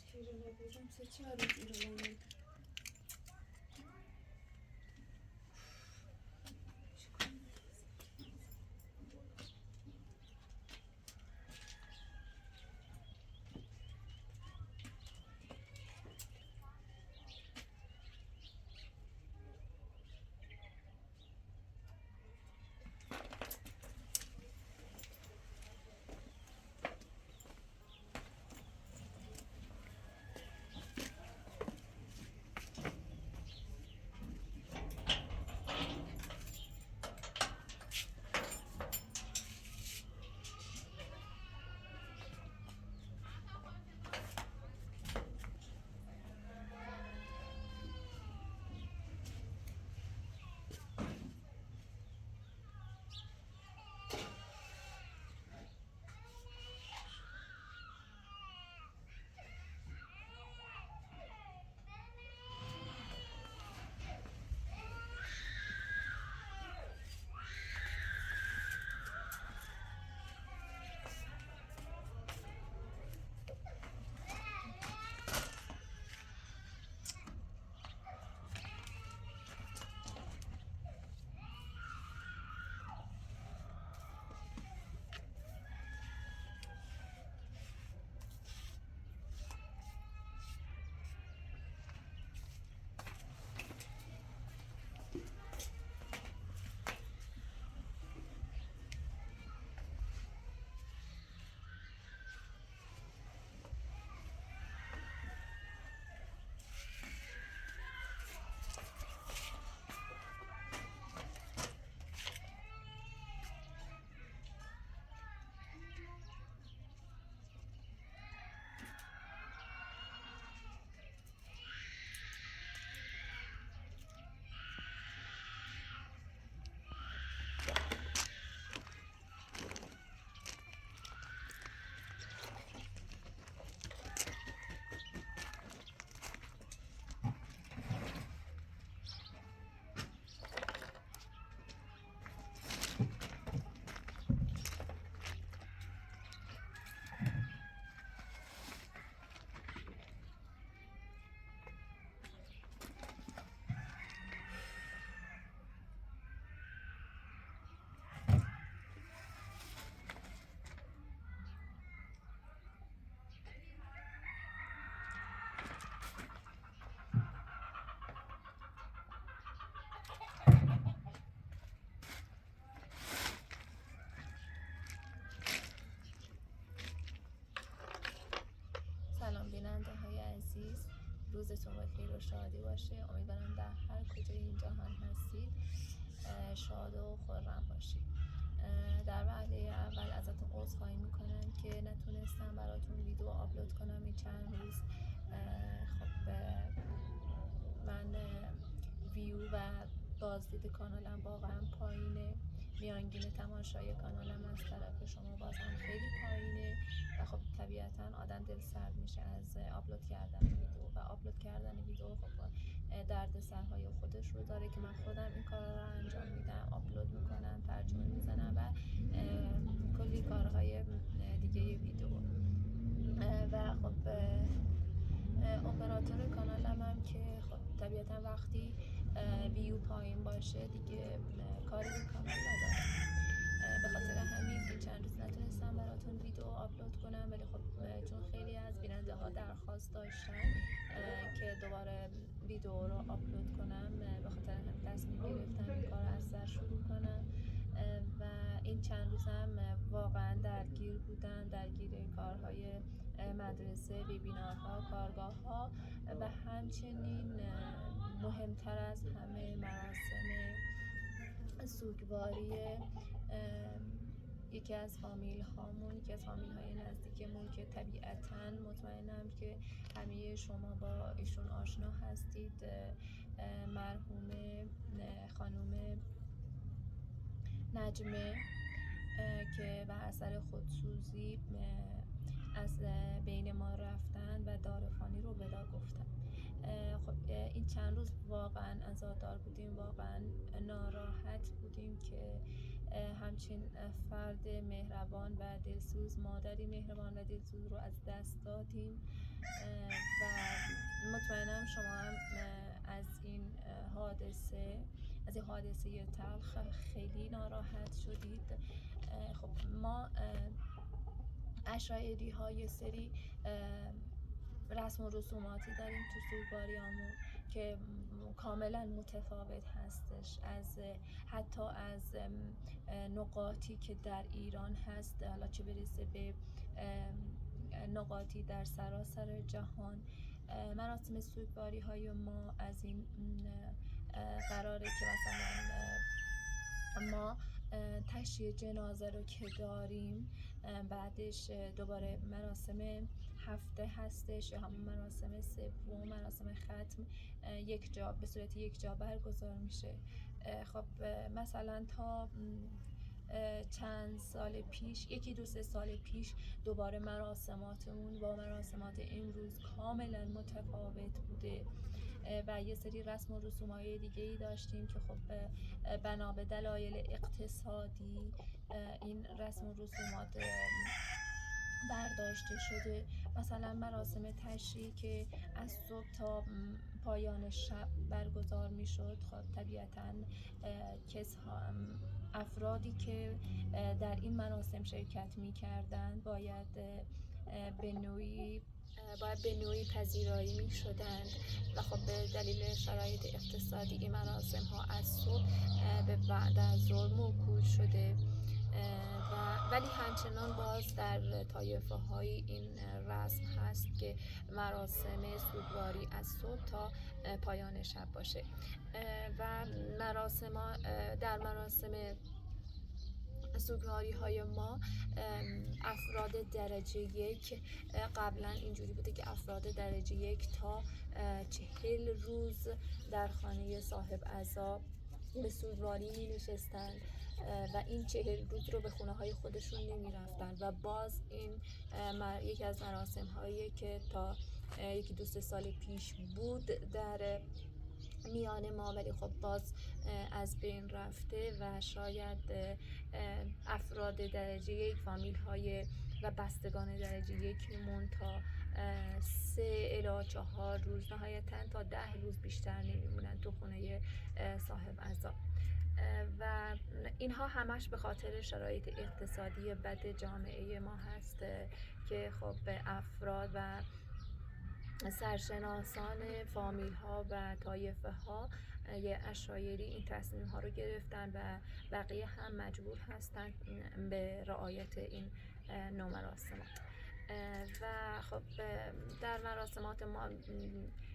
Kirine bugün seçeriz ürünleri. سلام بیننده های عزیز، روزتون بخیر و شادی باشه. امیدوارم در هر کجای این جهان هستید شاد و خرم باشید. در وهله اول ازتون عذرخواهی میکنم که نتونستم براتون ویدیو آپلود کنم این چند روز. خب من ویو و بازدید کانالم واقعا پایینه، میانگین تماشای کانالم از طرف شما بازم خیلی پایینه و خب طبیعتا آدم دل سرد میشه از آپلود کردن ویدیو و آپلود کردن ویدیو خب درد سرهای خودش رو داره که من خودم این کارا رو انجام میدم، آپلود میکنم، ترجمه میزنم و کلی کارهای دیگه ویدیو و خب اپراتور کانالم هم که خب طبیعتا وقتی ویو پایین باشه دیگه کاری به کانال ندارم. به خاطر همین این چند روز نتونستم براتون ویدیو آپلود کنم، ولی خب چون خیلی از بیننده ها درخواست داشتن که دوباره ویدیو رو آپلود کنم، به خاطر همین تصمیم گرفتم این کار از سر شروع کنم و این چند روزم واقعا درگیر بودم، درگیر کارهای مدرسه، ویبینارها، کارگاه‌ها و همچنین مهمتر از همه مراسم سوگواری یکی از فامیل های نزدیکمون که طبیعتاً مطمئنم که همه شما با ایشون آشنا هستید. مرحوم خانم نجمه که به اثر خودسوزی از بین ما رفتن و دارفانی رو ودا گفتن. خب این چند روز واقعا عزادار بودیم، واقعا ناراحت بودیم که همچین فرد مهربان و دلسوز، مادری مهربان و دلسوز رو از دست دادیم و مطمئنم شما هم از این حادثه تلخ خیلی ناراحت شدید. خب ما عشایری ها یه سری رسم و رسوماتی داریم تو سوگواریامون که کاملا متفاوت هستش، حتی از نقاطی که در ایران هست، حالا چه برسه به نقاطی در سراسر جهان. مراسم سوگواری های ما از این قراره که مثلا ما تشییع جنازه رو که داریم، بعدش دوباره مراسم هفته هستش یا همون مراسم سوم، مراسم ختم به صورت یک جا برگزار میشه. خب مثلا تا چند سال پیش، 1-2 سال پیش، دوباره مراسماتمون با مراسمات امروز کاملا متفاوت بوده و یه سری رسم و رسوم‌های دیگه‌ای داشتیم که خب بنا به دلایل اقتصادی این رسم و رسومات برداشته شده. مثلا مراسم تشییع که از صبح تا پایان شب برگزار می شد، خب طبیعتاً افرادی که در این مراسم شرکت می کردن باید به نوعی پذیرایی می شدند و خب به دلیل شرایط اقتصادی این مراسم ها از صبح به بعد از ظهر موکول شده ولی همچنان باز در طایفه های این رسم هست که مراسم سوگواری از صبح تا پایان شب باشه و در مراسم سوگواری های ما افراد درجه 1 قبلا اینجوری بوده که افراد درجه 1 تا 40 روز در خانه صاحب عزا به سوگواری می نشستند و این 40 روز رو به خونه های خودشون نمی رفتن و باز این یکی از مراسم هایی که تا 1-2 سال پیش بود در میان ما، ولی خب باز از بین رفته و شاید افراد درجه 1 فامیل های و بستگان درجه 1 مون تا 3 الی 4 روز، نهایتاً تا 10 روز بیشتر نمیمونن تو خونه صاحب عزا و اینها همش به خاطر شرایط اقتصادی بد جامعه ما هست که خب افراد و سرشناسان فامیل ها و طایفه ها یه عشایری این تصمیم ها رو گرفتن و بقیه هم مجبور هستن به رعایت این نوع مراسمات و خب در مراسمات ما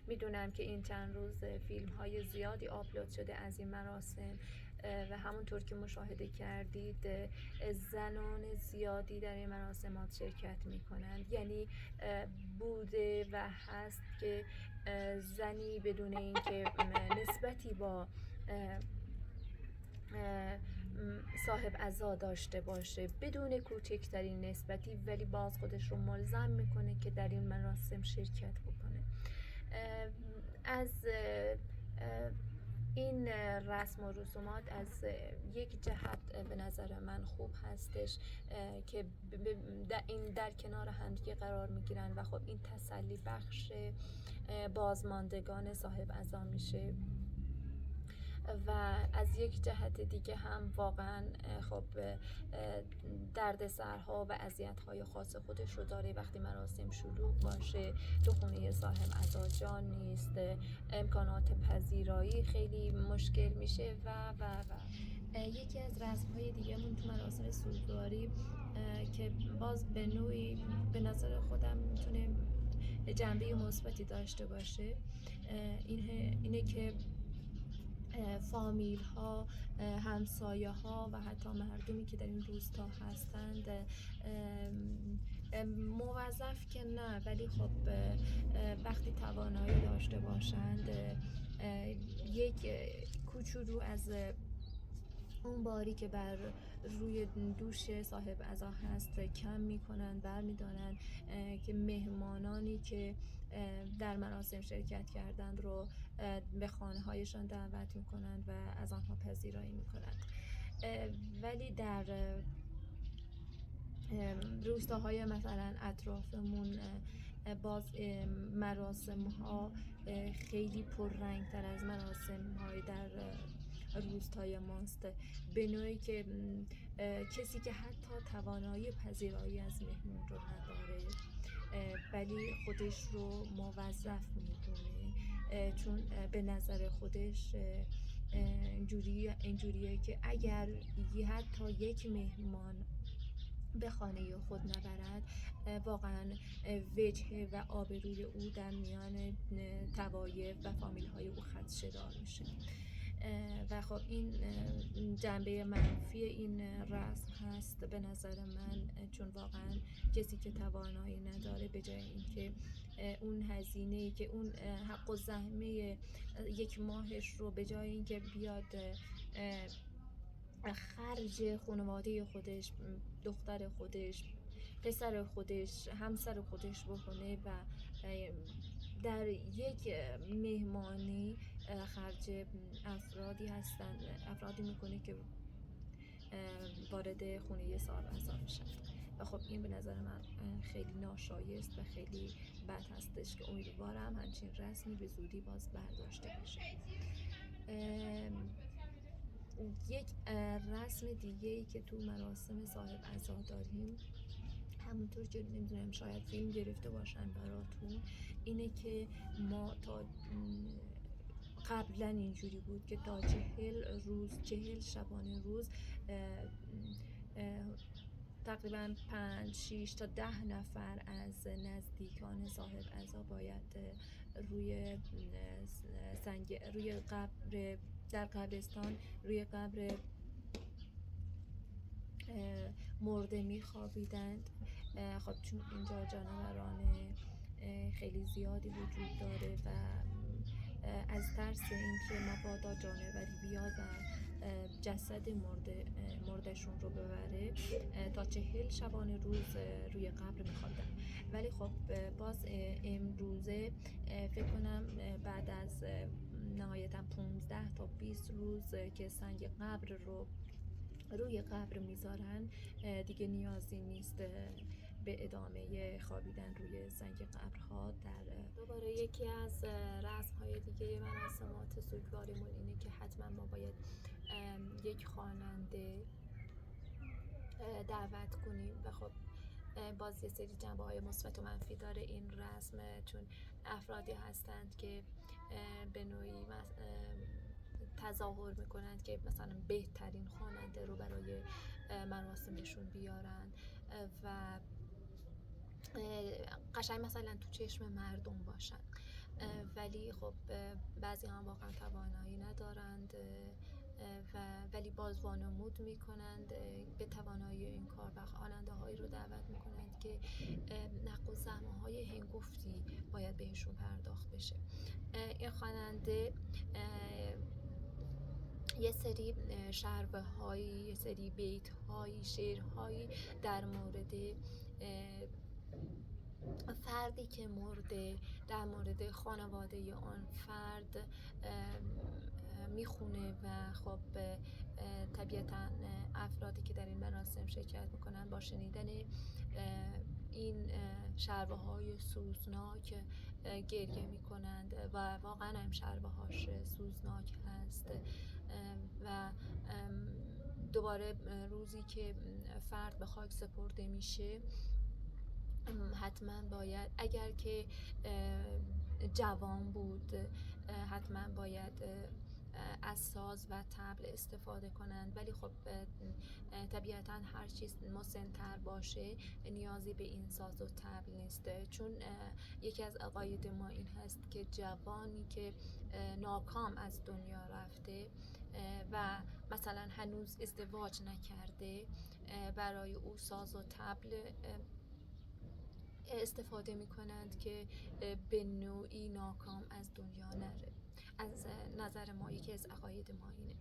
میدونم که این چند روز فیلم های زیادی آپلود شده از این مراسم و همونطور که مشاهده کردید زنان زیادی در این مراسمات شرکت میکنند. یعنی بوده و هست که زنی بدون اینکه نسبتی با صاحب عزا داشته باشه، بدون کوچکترین نسبتی، ولی باز خودش رو ملزم میکنه که در این مراسم شرکت بکنه. از این رسم و رسومات از یک جهت به نظر من خوب هستش که در کنار همدیگه قرار میگیرن و خب این تسلی بخش بازماندگان صاحب عزا میشه و از یک جهت دیگه هم واقعا خب دردسرها و اذیت‌های خاص خودش رو داره. وقتی مراسم شروع باشه، تو خونه صاحب عزا جا نیست، امکانات پذیرایی خیلی مشکل میشه و یکی از رسم‌های دیگه‌مون تو مراسم سوگواری که باز به نوعی به نظر خودم میتونه جنبه مثبتی داشته باشه اینه که فامیل ها، همسایه ها و حتی مردمی که در این روستا هستند موظف که نه، ولی خب وقتی توانایی داشته باشند یک کوچولو از اون باری که بر روی دوش صاحب عزا هست کم میکنن، برمیدارن که مهمانانی که در مراسم شرکت کردند رو به خانه هایشان دعوت میکنند و از آنها پذیرایی میکنند. ولی در روستاهای مثلا اطرافمون باز مراسم ها خیلی پررنگتر از مراسم های در روستای ماست، به نوعی که کسی که حتی توانایی پذیرایی از مهمون رو نداره ولی خودش رو موظف میدونه، چون به نظر خودش اینجوریه که اگر حتی یک مهمان به خانه خود نبرد واقعا وجه و آبروی او در میان طوایف و فامیل های او خدشه‌دار میشه. و خب این جنبه منفی این رسم هست به نظر من، چون واقعا کسی که توانایی نداره به جای اینکه اون هزینه‌ای که اون حق و زحمه یک ماهش رو به جای اینکه بیاد خرج خانواده خودش، دختر خودش، پسر خودش، همسر خودش بکنه و در یک مهمانی خرج افرادی میکنه که وارد خونه سالمندان میشن و خب این به نظر من خیلی ناشایست و خیلی بد هستش که امیدوارم همچین رسمی به زودی باز برداشته بشه. یک رسم دیگه ای که تو مراسم صاحب عزا داریم، همونطور که نمیدونم شاید فیلم گرفته باشن براتون، اینه که ما تا قبلا اینجوری بود که تا 40 شبانه روز تقریبا 5-6 تا 10 نفر از نزدیکان صاحب عزا باید روی قبر در قبرستان روی قبر مرده میخوابیدند. خب چون اینجا جانوران خیلی زیادی وجود داره و از ترس اینکه مبادا جانوری بیاد و جسد مردشون رو ببره تا 40 شبانه روز روی قبر میخوابیدن. ولی خب باز امروزه فکر کنم بعد از نهایتا 15 تا 20 روز که سنگ قبر رو روی قبر میذارن دیگه نیازی نیست به ادامه خوابیدن روی سنگ قبرها. دوباره یکی از رسم‌های دیگه مراسمات سوگواریمون اینه که حتما ما باید یک خواننده دعوت کنیم و خب باز یه سری جنبه‌های مثبت و منفی داره این رسم، چون افرادی هستند که به نوعی تظاهر میکنند که مثلا بهترین خواننده رو برای مراسمشون بیارن و قشنگ مثلا تو چشم مردم باشن، ولی خب بعضی هم واقعا توانایی ندارند ولی باز وانمود میکنند به توانایی این کار و خواننده هایی رو دعوت میکنند که نقل و زحمه های هنگفتی باید بهشون پرداخت بشه. این خواننده یه سری شربه هایی، یه سری بیت هایی، شعر هایی در مورد فردی که مرده، در مورد خانواده آن فرد میخونه و خب طبیعتا افرادی که در این مراسم شرکت میکنن با شنیدن این شربه های سوزناک گریه میکنند و واقعا هم شربه هاش سوزناک هست و دوباره روزی که فرد به خاک سپرده میشه حتما باید، اگر که جوان بود حتما باید از ساز و طبل استفاده کنند، ولی خب طبیعتا هر چیز مسن‌تر باشه نیازی به این ساز و طبل نیست، چون یکی از عقاید ما این هست که جوانی که ناکام از دنیا رفته و مثلا هنوز ازدواج نکرده برای او ساز و طبل استفاده می کنند که به نوعی ناکام از دنیا نره. از نظر ما یکی از عقاید ما اینه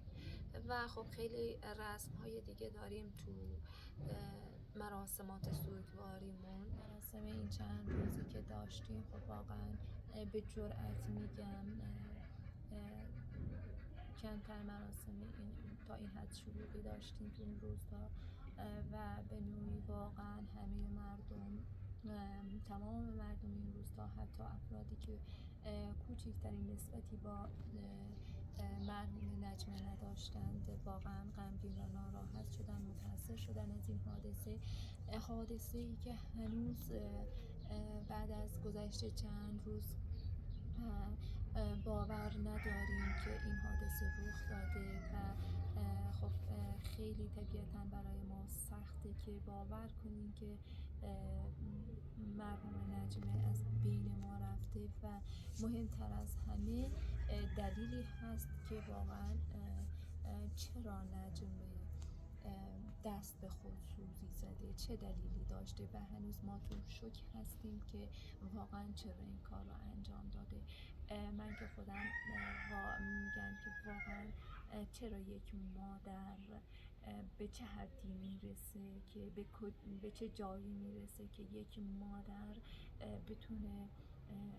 و خب خیلی رسم های دیگه داریم تو مراسمات سوگواریمون. مراسم این چند روزی که داشتیم خب واقعا به جرئت میگم کمتر مراسم تا این حد شلوغی داشتیم تو این روزها و به نوعی واقعا همه مردم تمام مردم این روستا، حتی افرادی که کوچکترین نسبتی با مرحوم نجمه نداشتند، واقعا غمگین و ناراحت شدن، متأثر شدن از این حادثه ای که هنوز بعد از گذشت چند روز باور نداریم که این حادثه رخ داده و خب خیلی طبیعتاً برای ما سخته که باور کنیم که مرحوم نجمه از بین ما رفته و مهمتر از همه دلیلی هست که واقعاً چرا نجمه دست به خودسوزی زده، چه دلیلی داشته و هنوز ما تو شوک هستیم که واقعا چرا این کار رو انجام داده. من که خودم میگم که واقعا چرا یک مادر به چه حدی میرسه که به چه جایی میرسه که یک مادر بتونه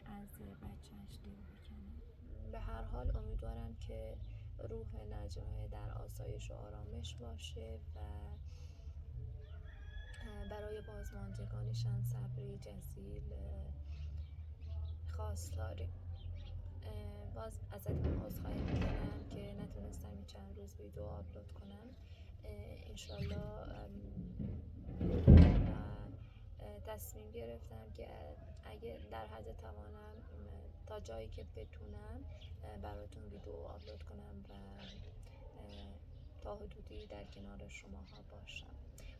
از بچهش دل بکنه. به هر حال امیدوارم که روح نجمه در آسایش و آرامش باشه و برای بازماندگانشان صبری جزیل خواستاریم. باز ازتون عذرخواهی میکنم که نتونستم این چند روز ویدیو آپلود کنم. انشالله تصمیم گرفتم که اگه در حد توانم تا جایی که بتونم براتون ویدیو آپلود کنم و تا حدودی در کنار شماها باشم.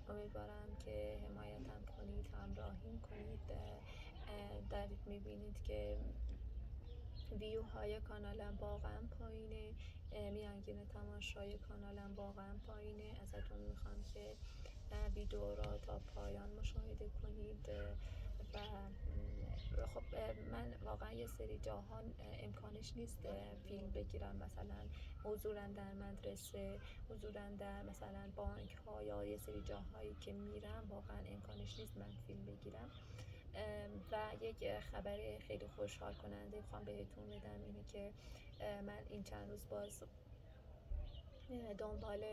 امیدوارم که حمایتم کنید، همراهیم کنید. دارید میبینید که ویوهای کانالم واقعا پایینه، میانگین تماشای کانالم واقعا پایینه. ازتون میخوام که ویدیو را تا پایان مشاهده کنید و خب من واقعا یه سری جاها امکانش نیست فیلم بگیرم، مثلا حضورم در مدرسه، حضورم در مثلا بانک ها یا یه سری جاهایی که میرم واقعا امکانش نیست من فیلم بگیرم. و یک خبر خیلی خوشحال کننده میخوام بهتون بدم، اینه که من این چند روز باز دنبال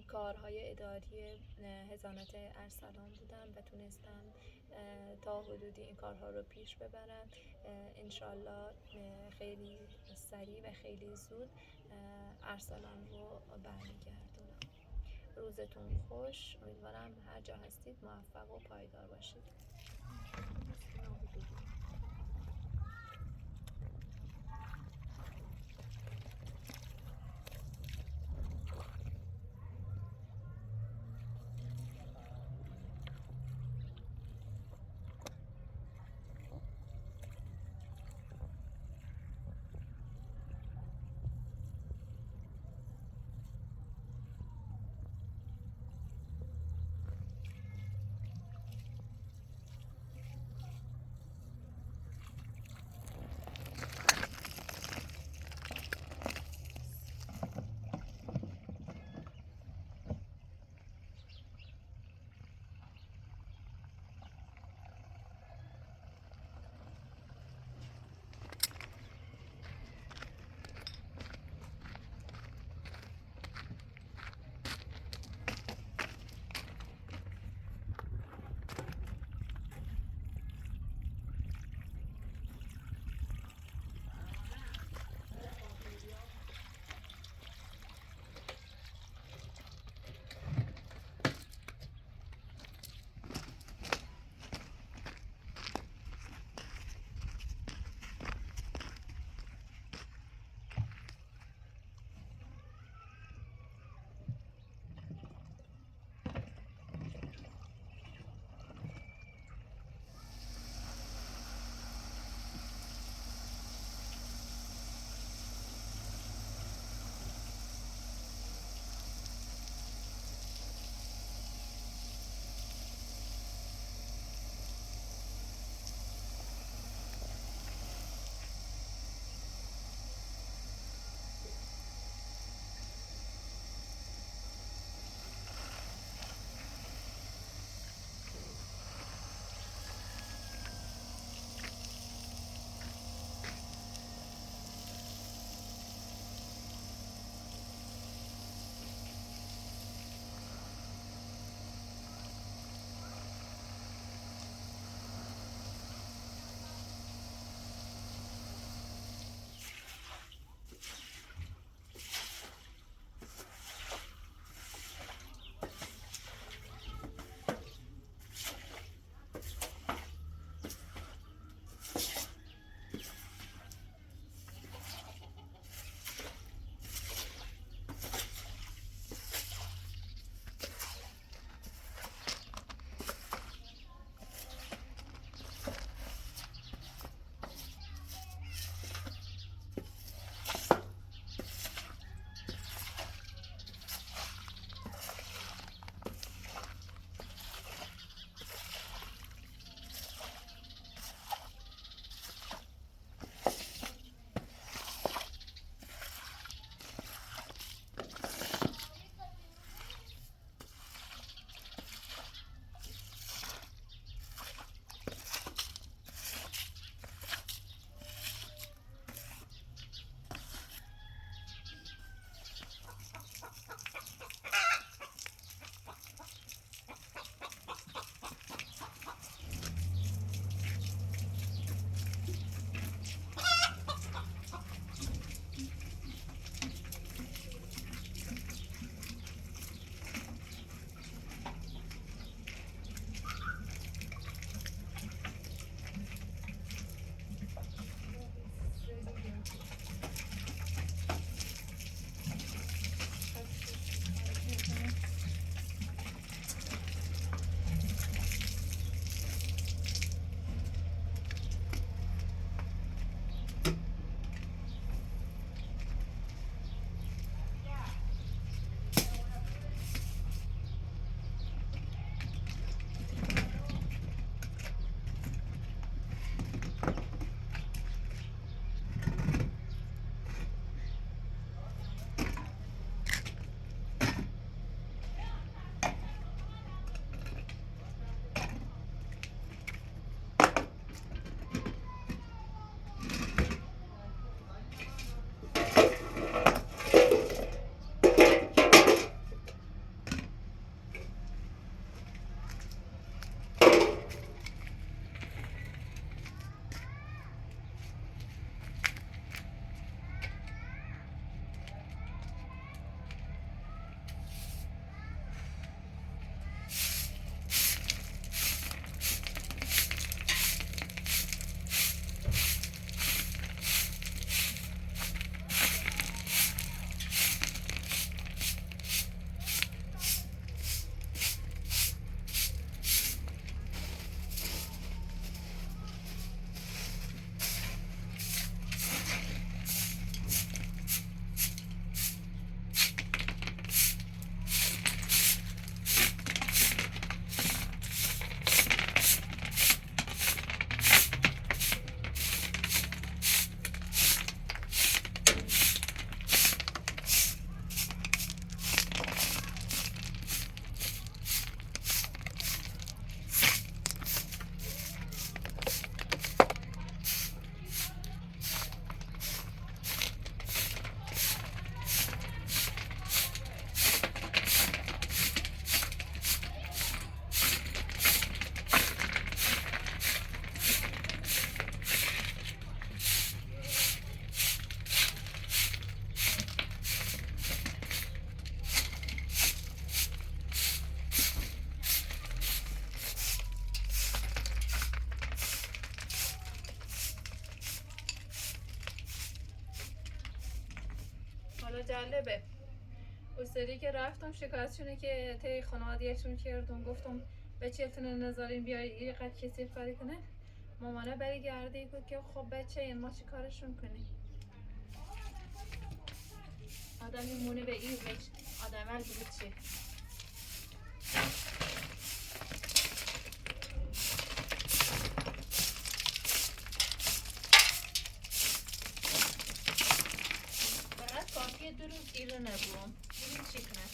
کارهای اداری حضانت ارسلان بودم و تونستم تا حدودی این کارها رو پیش ببرم. انشالله خیلی سریع و خیلی زود ارسلان رو برمیگردونم. روزتون خوش، امیدوارم هر جا هستید موفق و پایدار باشید. جالبه. اون سری که رفتم شکایتشونه که تی خانوادیشون کردم، گفتم بچه‌تون نذارین بیاری اینقدر کثیف کاری کنه. مامانه برگرده گفت که خب بچه این ما چی کارشون کنیم. آدم میمونه به این آدم ها دیگه چی. فقط کافیه 2 روز ایرو نبوم. ببین چی کنم.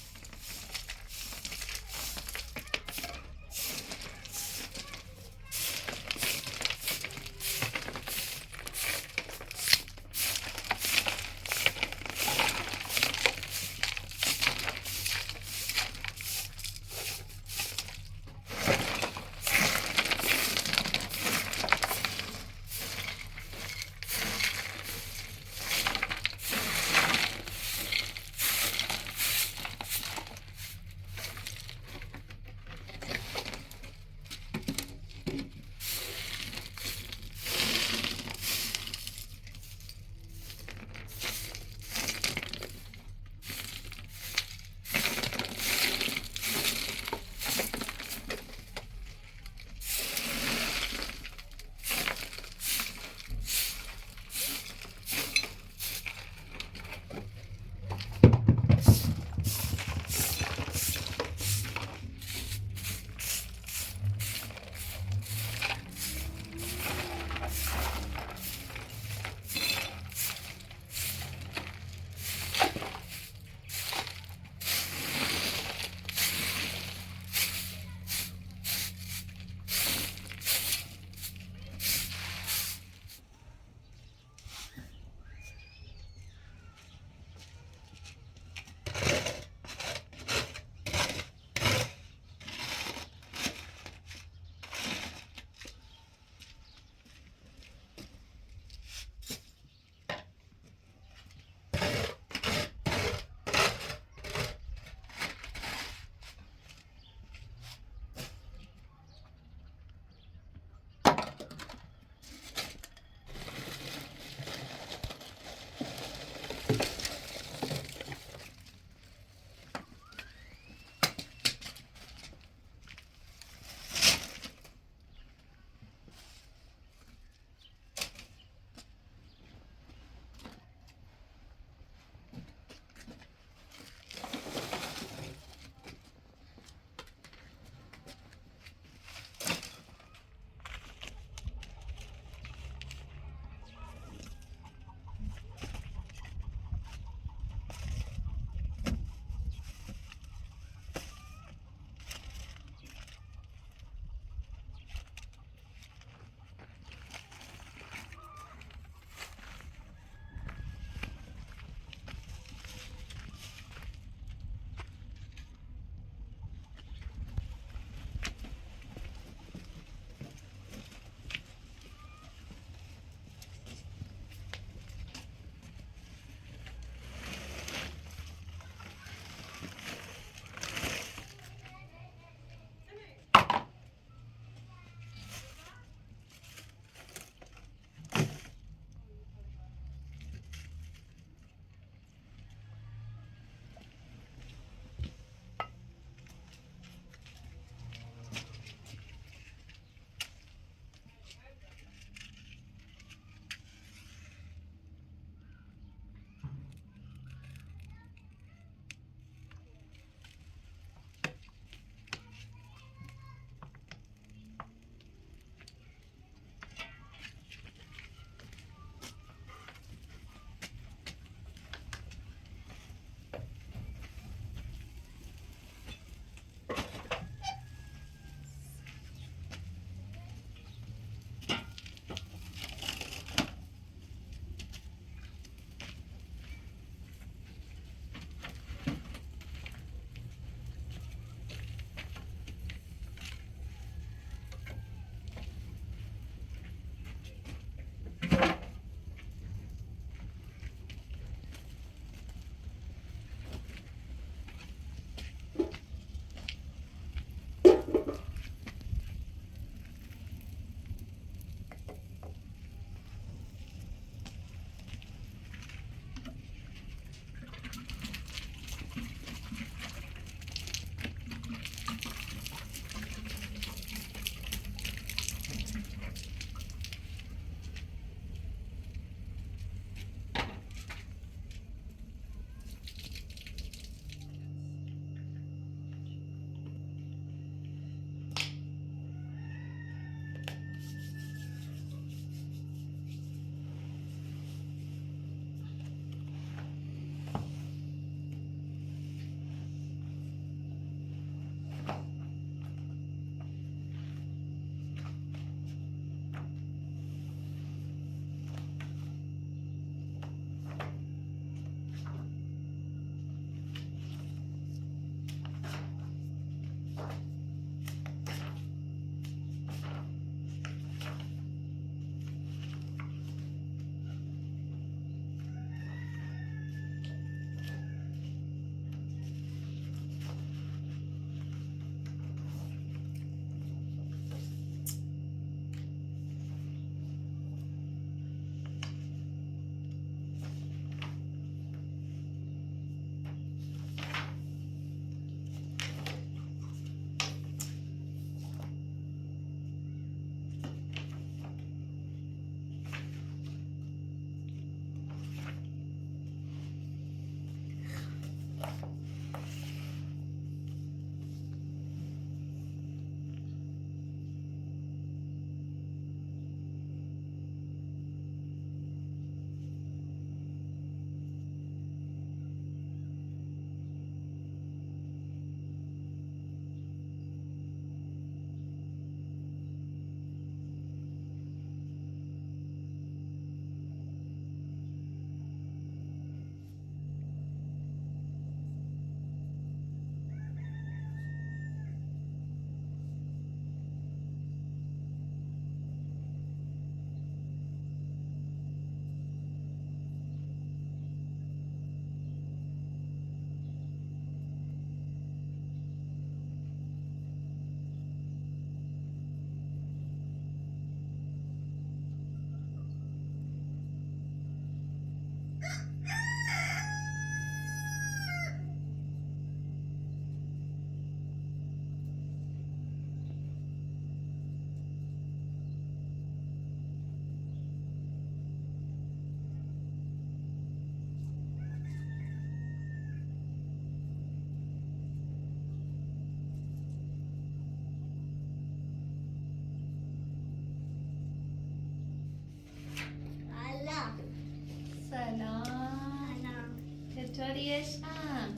اومدی عشقم؟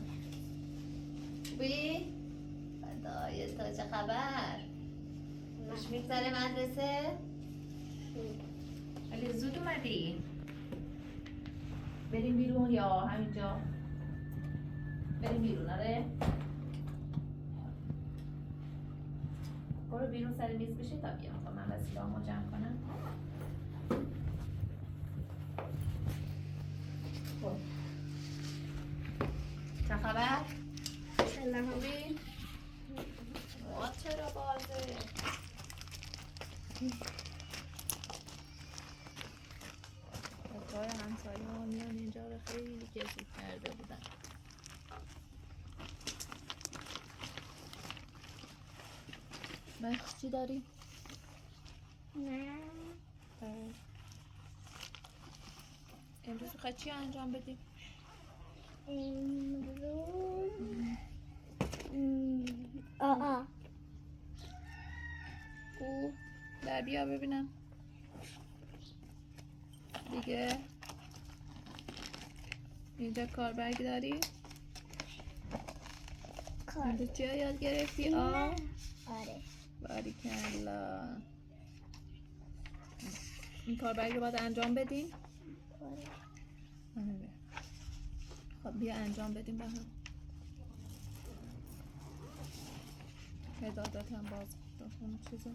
خوبی؟ فدای تا چه خبر؟ خوش میگذره مدرسه؟ ولی زود اومدی؟ بریم بیرون یا همینجا؟ بریم بیرون آره؟ برو بیرون سر میز بشی تا بیام تا من وسیله‌هامو جمع کنم. خب. چه خبر؟ خوبی؟ چرا بازه؟ بچه‌های همسایه‌ها میان اینجا رو خیلی کثیف کرده بودن. مخ چی داری؟ نه. امروز میخوای چی انجام بدی؟ امروز آه او در بیا ببینم دیگه. اینجا کاربرگ داری؟ کار امروز چی یاد گرفتی؟ نه. آه آره. باریکلا. این کاربرگ رو باید انجام بدیم؟ آره. آره. خب بیا انجام بدیم با هم. مدادات هم باز اون چیزا.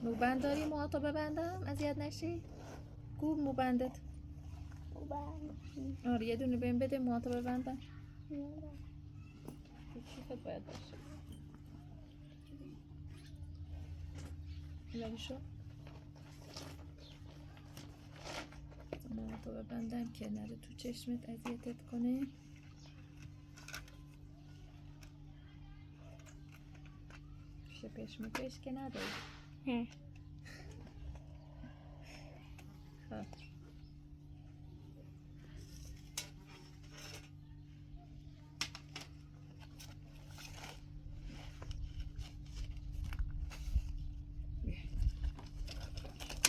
موبند داری موهاتو ببندم اذیت نشی؟ کو موبندت؟ آره یه دونه بهم بده موهاتو ببندم. تو کیفت باید باشه. لابی شو. موهاتو ببندم که نره تو چشمت اذیتت کنه. شپش مپش که نداری. نه. خب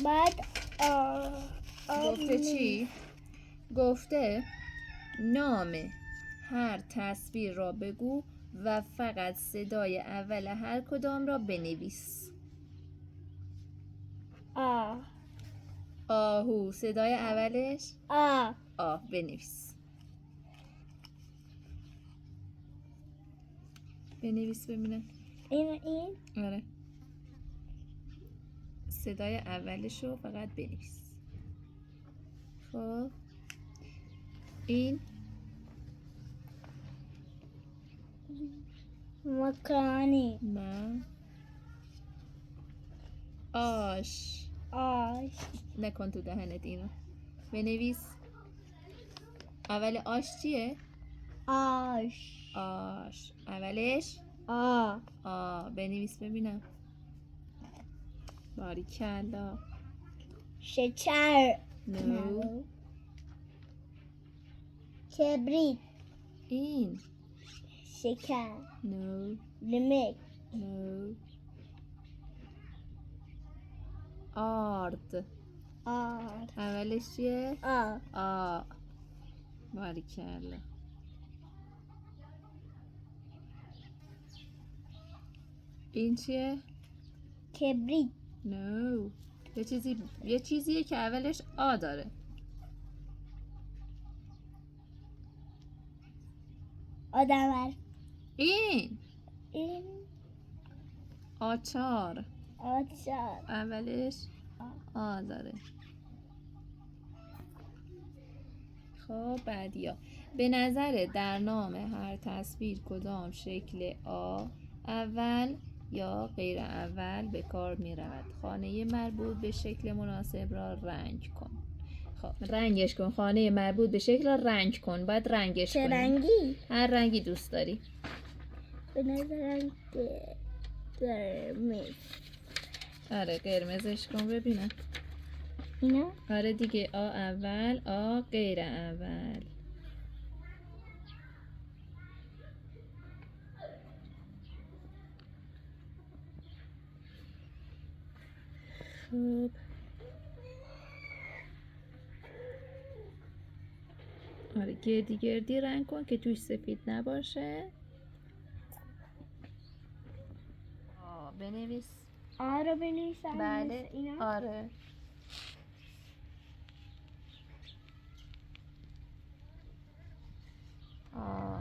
بعد گفته چی؟ گفته نام هر تصویر را بگو و فقط صدای اول هر کدام را بنویس. آهو صدای اولش بنویس. بنویس ببینم. این آره صدای اولش رو فقط بنویس. خب این مکانی نه آش نکن تو دهنت اینو. بنویس اول آش چیه؟ آش اولش بنویس ببینم. باریکلا. شکر نو کبریت این شکر نو نمک نو آرد اولش چیه؟ باریکلا. این چیه؟ کبریت نو یه چیزیه که اولش آ داره. آدمر این این آچار آچار اولش آ داره. خب بعدیا به نظر در نام هر تصویر کدام شکل آ اول یا غیر اول به کار می رود؟ خانه مربوط به شکل مناسب را رنگ کن. خب رنگش کن. خانه مربوط به شکل را رنگ کن. باید رنگش چه کنی. رنگی؟ هر رنگی دوست داری. به نظرم قرمز. آره قرمزش کن ببینم. اینا؟ آره دیگه آ اول آ غیر اول. خب آره گردی گردی رنگ کن که توش سفید نباشه. بنویس. رو بنویسم. بله اینا. آره.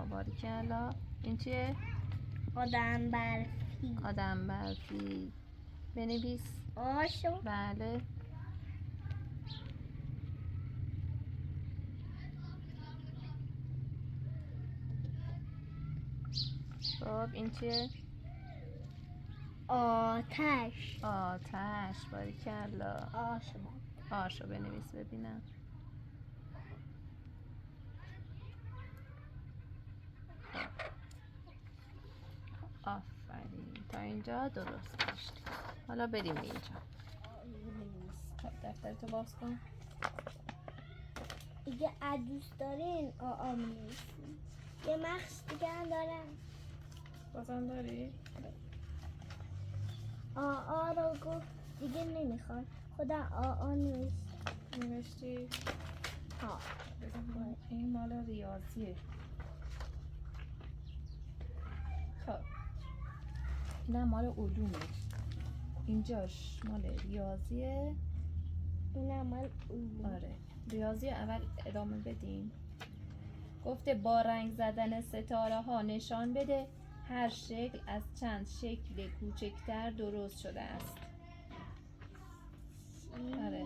باریکلا. این چیه؟ آدم برفی. آدم برفی. بنویس. آشو. بله. خب این چیه؟ آتش. آتش. باریکلا. آشو. آشو بنویس ببینم. آفرین، تا اینجا درست داشتی. حالا بریم اینجا. خب دفترتو باز کن. دیگه دوست دارین می‌نویسیم. یه مخش دیگه هم دارم. بازم داری؟ رو گفت دیگه نمیخواد. خدا نوشتی؟ ها. این مال ریاضیه. خب اینم مال علومه. اینجاش مال ریاضیه. اینم مال آره ریاضی اول ادامه بدیم. گفته با رنگ زدن ستاره ها نشان بده هر شکل از چند شکل کوچکتر درست شده است. آره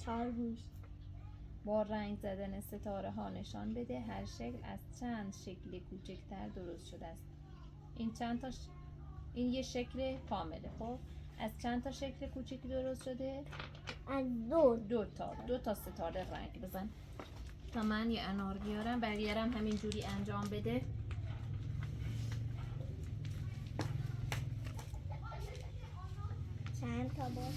4 گوش. با رنگ زدن ستاره ها نشان بده هر شکل از چند شکل کوچکتر درست شده است. این چند تا این یه شکل کامله. خب از چند تا شکل کوچیک درست شده؟ از دو تا ستاره رنگ بزن تا من یه انار بیارم. بقیه‌رم همین جوری انجام بده. چند تا باز.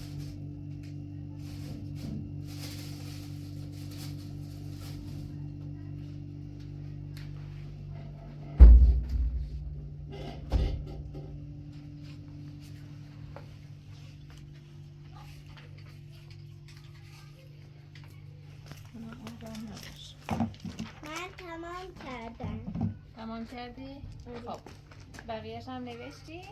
من تمام کردم. تمام کردی؟ خب بقیه‌اش هم نوشتی؟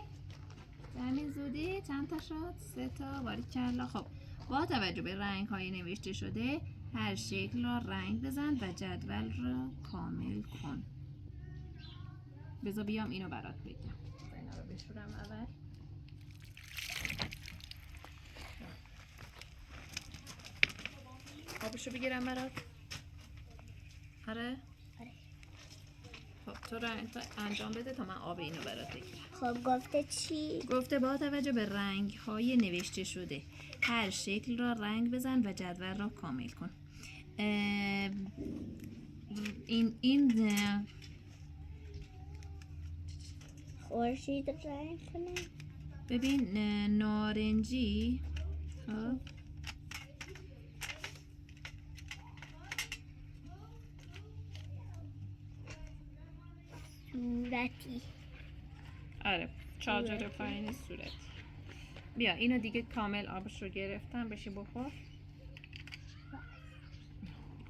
به همین زودی چند تا شد؟ 3 تا. باریکلا. خب با توجه به رنگ های نوشته شده هر شکل را رنگ بزن و جدول را کامل کن. بذار بیام اینو برات بگم. اینا رو بشورم اول. آبشو بگیرم برات. آره؟ خب تو انجام بده تا من آب اینو برات بگیرم. خب گفته چی؟ گفته با توجه به رنگ های نوشته شده هر شکل را رنگ بزن و جدول را کامل کن. این خورشید رنگ کنه. ببین نارنجی. خب صورتی. آره چارجر پایین صورتی. بیا اینو دیگه کامل آبش رو گرفتم. بشی بخور.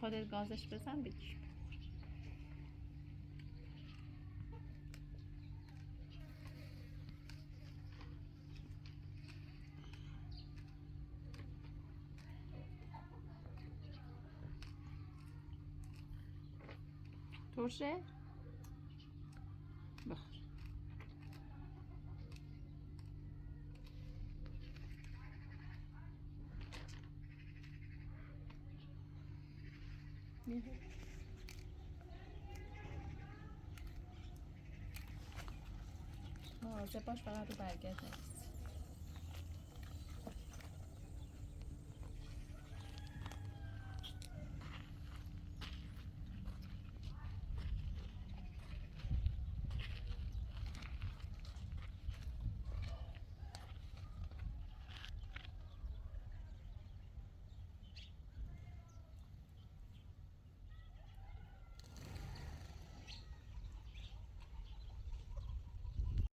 خودت گازش بزن بگیر. ترشه؟ بخور. مواظب باش فقط رو برگرد نریز.